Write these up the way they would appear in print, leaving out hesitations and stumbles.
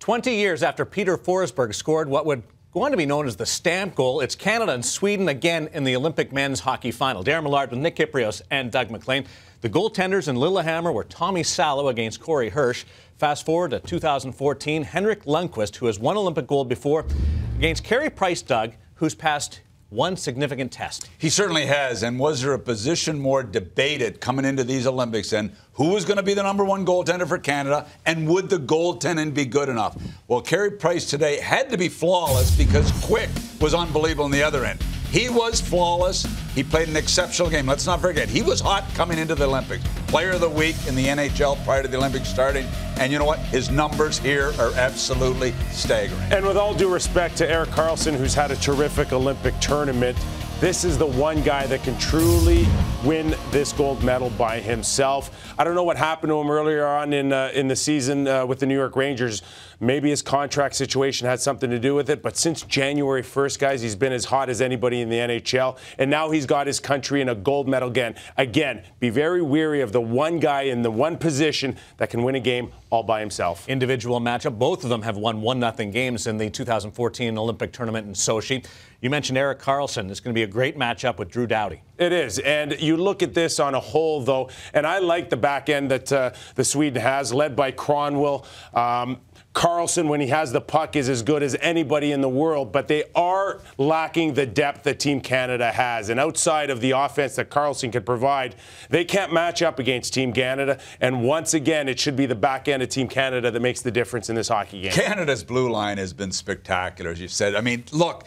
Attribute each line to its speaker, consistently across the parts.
Speaker 1: 20 years after Peter Forsberg scored what would go on to be known as the stamp goal, it's Canada and Sweden again in the Olympic men's hockey final. Darren Millard with Nick Kyprios and Doug McLean. The goaltenders in Lillehammer were Tommy Salo against Corey Hirsch. Fast forward to 2014, Henrik Lundqvist, who has won Olympic gold before, against Carey Price, Doug, who's passed one significant test.
Speaker 2: He certainly has. And was there a position more debated coming into these Olympics than who was going to be the #1 goaltender for Canada, and would the goaltending be good enough? Well, Carey Price today had to be flawless because Quick was unbelievable on the other end. He was flawless. He played an exceptional game. Let's not forget, he was hot coming into the Olympics. Player of the week in the NHL prior to the Olympics starting. And you know what? His numbers here are absolutely staggering.
Speaker 3: And with all due respect to Erik Karlsson, who's had a terrific Olympic tournament, this is the one guy that can truly win this gold medal by himself. I don't know what happened to him earlier on in the season with the New York Rangers. Maybe his contract situation had something to do with it. But since January 1st, guys, he's been as hot as anybody in the NHL. And now he's got his country in a gold medal again. Again, be very wary of the one guy in the one position that can win a game all by himself.
Speaker 1: Individual matchup. Both of them have won 1-0 games in the 2014 Olympic tournament in Sochi. You mentioned Erik Karlsson. It's going to be a great matchup with Drew Doughty.
Speaker 3: It is. And you look at this on a whole, though, and I like the back end that the Sweden has, led by Kronwall. Karlsson, when he has the puck, is as good as anybody in the world, but they are lacking the depth that Team Canada has. And outside of the offense that Karlsson can provide, they can't match up against Team Canada. And once again, it should be the back end of Team Canada that makes the difference in this hockey game.
Speaker 2: Canada's blue line has been spectacular, as you said. I mean, look,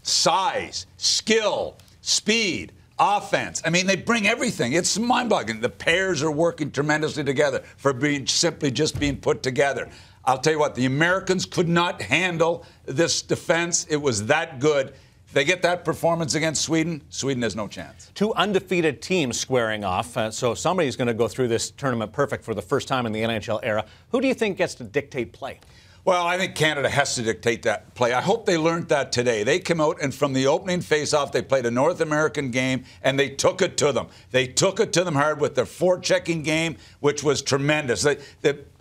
Speaker 2: size, skill, speed, offense. I mean, they bring everything. It's mind-boggling. The pairs are working tremendously together for simply just being put together. I'll tell you what, the Americans could not handle this defense. It was that good. If they get that performance against Sweden, Sweden has no chance.
Speaker 1: Two undefeated teams squaring off. So somebody's going to go through this tournament perfect for the first time in the NHL era. Who do you think gets to dictate play?
Speaker 2: Well, I think Canada has to dictate that play. I hope they learned that today. They came out, and from the opening face-off, they played a North American game, and they took it to them. They took it to them hard with their forechecking game, which was tremendous.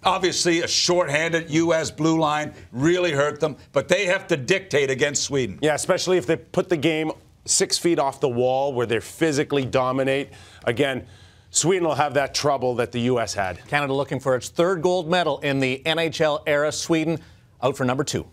Speaker 2: Obviously, a shorthanded U.S. blue line really hurt them, but they have to dictate against Sweden.
Speaker 3: Yeah, especially if they put the game 6 feet off the wall where they physically dominate. Again, Sweden will have that trouble that the U.S. had.
Speaker 1: Canada looking for its third gold medal in the NHL era. Sweden out for #2.